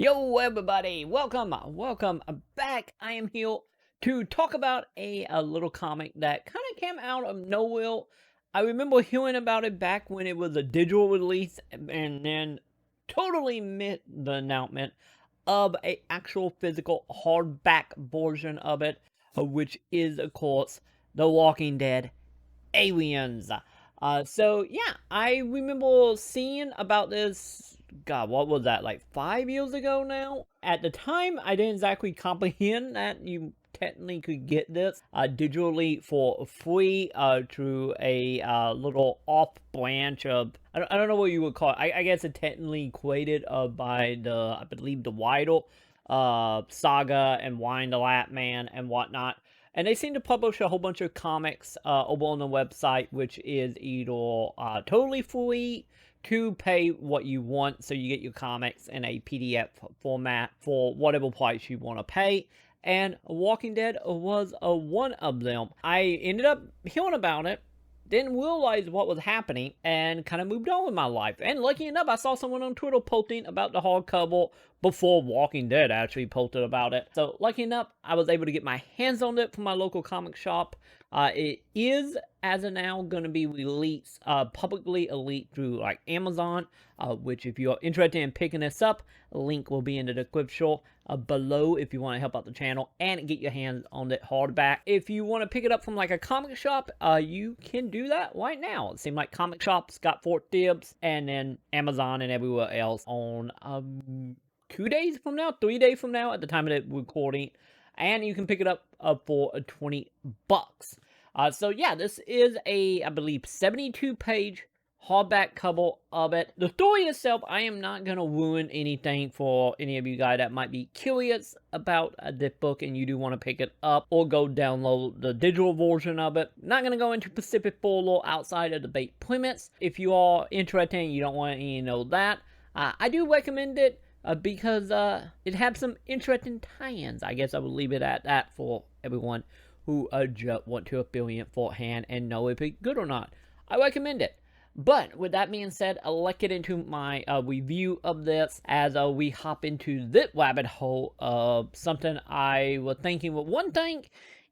Yo, everybody! Welcome back. I am here to talk about a little comic that kind of came out of nowhere. I remember hearing about it back when it was a digital release, and then totally missed the announcement of a actual physical hardback version of it, which is, of course, The Walking Dead Aliens. So yeah, I remember seeing about this. God, what was that? Like 5 years ago now. At the time, I didn't exactly comprehend that you technically could get this digitally for free through a little off branch of I don't know what you would call it. I guess it technically created by the I believe the wider saga and Wind the Lap Man and whatnot. And they seem to publish a whole bunch of comics over on the website, which is either totally free to pay what you want, so you get your comics in a PDF format for whatever price you want to pay. And Walking Dead was one of them. I ended up hearing about it, didn't realize what was happening, and kind of moved on with my life. And lucky enough, I saw someone on Twitter posting about the hardcover before Walking Dead actually posted about it. So lucky enough, I was able to get my hands on it from my local comic shop. It is, as of now, going to be released publicly elite through like Amazon, which if you're interested in picking this up, a link will be in the description below if you want to help out the channel and get your hands on it hardback. If you want to pick it up from like a comic shop, you can do that right now. It seems like comic shops got Fort Dibs, and then Amazon and everywhere else on 2 days from now, 3 days from now at the time of the recording. And you can pick it up for 20 bucks. So yeah, this is I believe, 72-page hardback cover of it. The story itself, I am not going to ruin anything for any of you guys that might be curious about this book and you do want to pick it up or go download the digital version of it. Not going to go into specific spoiler outside of the bait premise. If you are interested and you don't want to know that, I do recommend it. Because it had some interesting tie-ins. I guess I would leave it at that for everyone who just want to experience beforehand and know if it's good or not. I recommend it. But with that being said, let's get into my review of this as we hop into this rabbit hole of something I was thinking with one thing,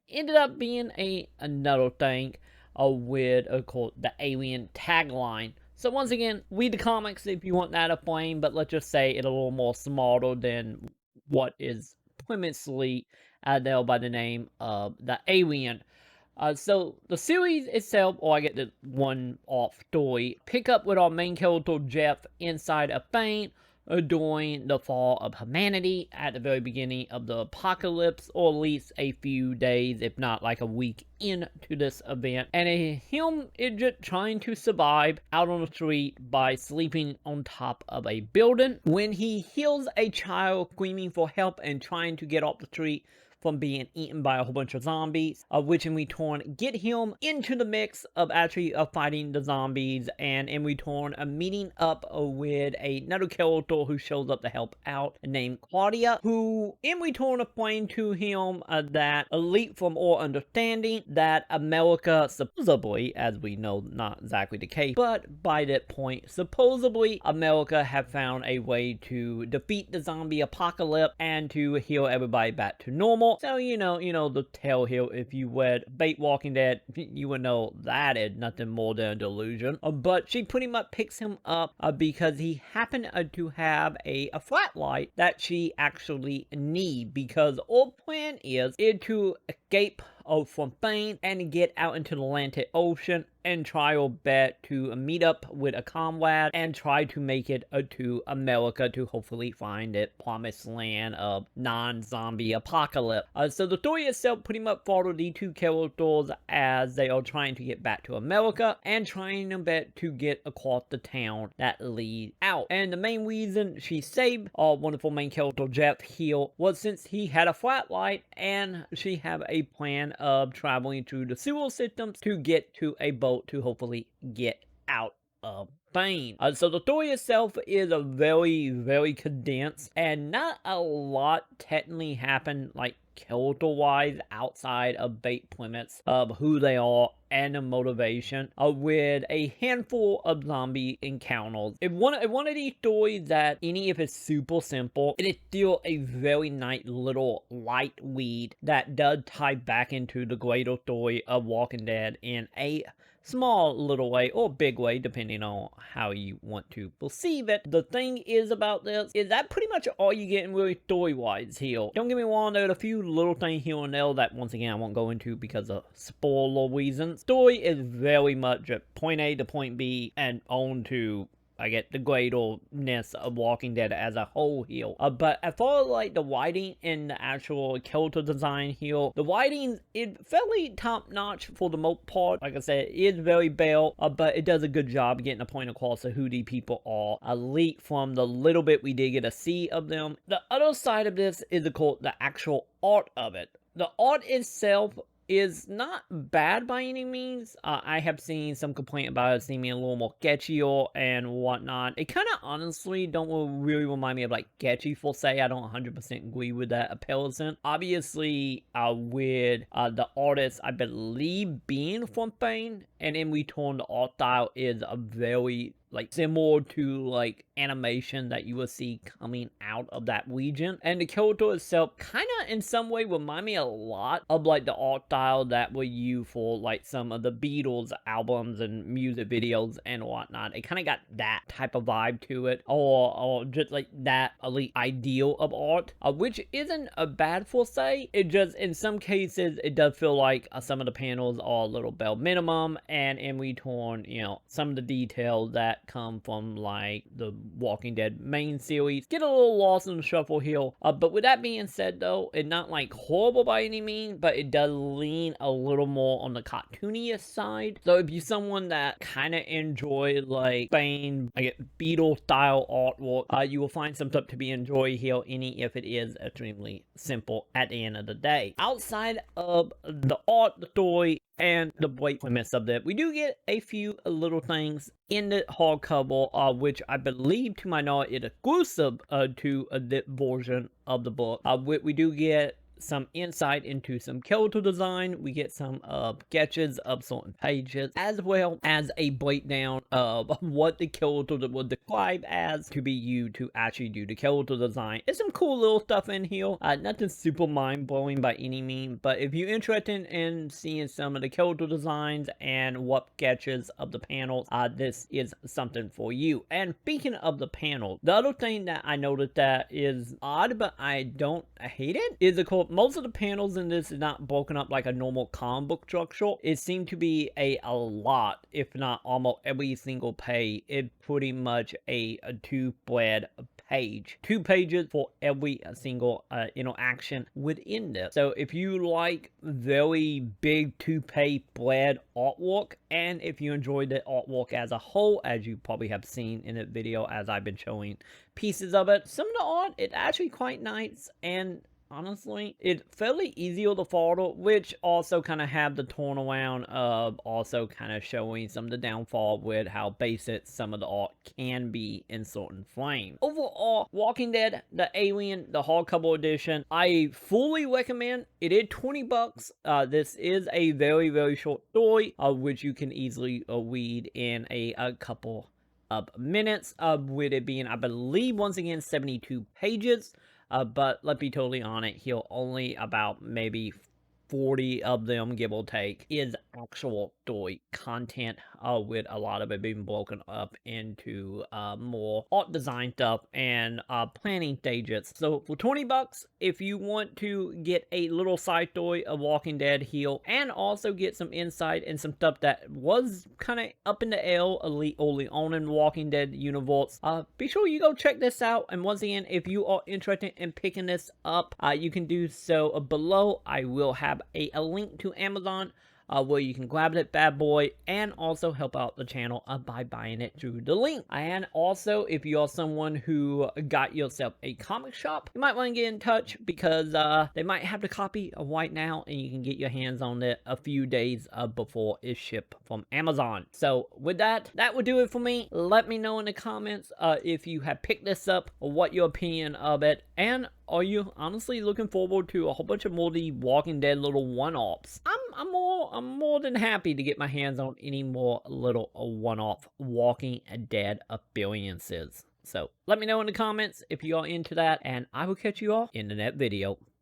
ended up being another thing with, of course, the Alien tagline. So once again, read the comics if you want that to flame, but let's just say it's a little more smarter than what is premisely there by the name of the Alien. So the series itself, or I get the one-off story, pick up with our main character Jeff inside a faint during the fall of humanity at the very beginning of the apocalypse, or at least a few days, if not like a week into this event. And him is just trying to survive out on the street by sleeping on top of a building when he hears a child screaming for help and trying to get off the street from being eaten by a whole bunch of zombies, which in return get him into the mix of actually fighting the zombies, and in return meeting up with another character who shows up to help out named Claudia, who in return explained to him that elite from our understanding that America supposedly, as we know not exactly the case, but by that point supposedly America have found a way to defeat the zombie apocalypse and to heal everybody back to normal. So, you know the tale here. If you read Bait Walking Dead, you would know that is nothing more than a delusion. But she pretty much picks him up because he happened to have a flashlight that she actually need, because our plan is to escape from Spain and get out into the Atlantic Ocean and try our best to meet up with a comrade and try to make it to America to hopefully find that promised land of non-zombie apocalypse. So the story itself pretty much followed the two characters as they are trying to get back to America and trying their best to get across the town that leads out. And the main reason she saved our wonderful main character Jeff here was since he had a flashlight and she had a plan of traveling through the sewer systems to get to a boat to hopefully get out of Bane. So the story itself is a very, very condensed, and not a lot technically happened, like, character-wise outside of bait premise of who they are and the motivation, with a handful of zombie encounters. It's one of these stories that, any if it's super simple, it is still a very nice little light read that does tie back into the greater story of Walking Dead in a small little way or big way, depending on how you want to perceive it. The thing is about this is that pretty much all you get in really story-wise here. Don't get me wrong, there are a few little things here and there that, once again, I won't go into because of spoiler reasons. Story is very much at point A to point B and on to, I get the greatness of Walking Dead as a whole here. But as far as like the writing and the actual character design here, the writing is fairly top notch for the most part. Like I said, it is very bare, but it does a good job getting a point across of who these people are, at least from the little bit we did get to see of them. The other side of this is, of course, the actual art of it. The art itself is not bad by any means. I have seen some complaint about it seeming a little more sketchier and whatnot. It kind of honestly don't really remind me of like sketchy for say. I don't 100% agree with that comparison. Obviously, with the artist, I believe, being from Spain, and in return, the art style is a very like similar to like animation that you will see coming out of that region. And the character itself kind of in some way remind me a lot of like the art style that were used for like some of the Beatles albums and music videos and whatnot. It kind of got that type of vibe to it, or just like that elite ideal of art, which isn't a bad for say. It just, in some cases, it does feel like some of the panels are a little bare minimum, and in return, you know, some of the details that come from like the Walking Dead main series get a little lost in the shuffle here. But with that being said though, it's not like horrible by any means, but it does lean a little more on the cartooniest side. So if you're someone that kind of enjoy like Bane, like Beetle style artwork, you will find some stuff to be enjoyed here, any if it is extremely simple at the end of the day. Outside of the art, the story, and the bright premise of that, we do get a few little things in the hardcover, which I believe, to my knowledge, is exclusive to this version of the book. We do get some insight into some character design. We get some sketches of certain pages, as well as a breakdown of what the character would describe as to be used to actually do the character design. It's some cool little stuff in here. Nothing super mind-blowing by any means, but if you're interested in seeing some of the character designs and what sketches of the panels, this is something for you. And speaking of the panel, the other thing that I noticed that is odd, but I don't hate it, is of course most of the panels in this is not broken up like a normal comic book structure. It seemed to be a lot, if not almost every single page, it's pretty much a two-spread page. 2 pages for every single interaction within this. So if you like very big 2-page spread artwork, and if you enjoy the artwork as a whole, as you probably have seen in the video as I've been showing pieces of it, some of the art is actually quite nice, and honestly, it's fairly easier to follow, which also kind of have the turnaround of also kind of showing some of the downfall with how basic some of the art can be in certain frames. Overall, Walking Dead, the Alien, the hardcover edition, I fully recommend. It is 20 bucks. This is a very, very short story, which you can easily read in a couple of minutes, with it being, I believe, once again, 72 pages. But let's be totally honest, here only about maybe 40 of them, give or take, is actual story content, with a lot of it being broken up into more art design stuff and planning stages. So for 20 bucks, if you want to get a little side story of Walking Dead here, and also get some insight and some stuff that was kind of up in the air early on in the Walking Dead universe, be sure you go check this out. And once again, if you are interested in picking this up, you can do so below. I will have a link to Amazon where you can grab that bad boy and also help out the channel by buying it through the link. And also, if you are someone who got yourself a comic shop, you might want to get in touch because they might have the copy right now and you can get your hands on it a few days before it's shipped from Amazon. So with that would do it for me. Let me know in the comments if you have picked this up or what your opinion of it, and are you honestly looking forward to a whole bunch of more of the Walking Dead little one-offs? I'm more than happy to get my hands on any more little one-off Walking Dead appearances. So let me know in the comments if you are into that, and I will catch you all in the next video.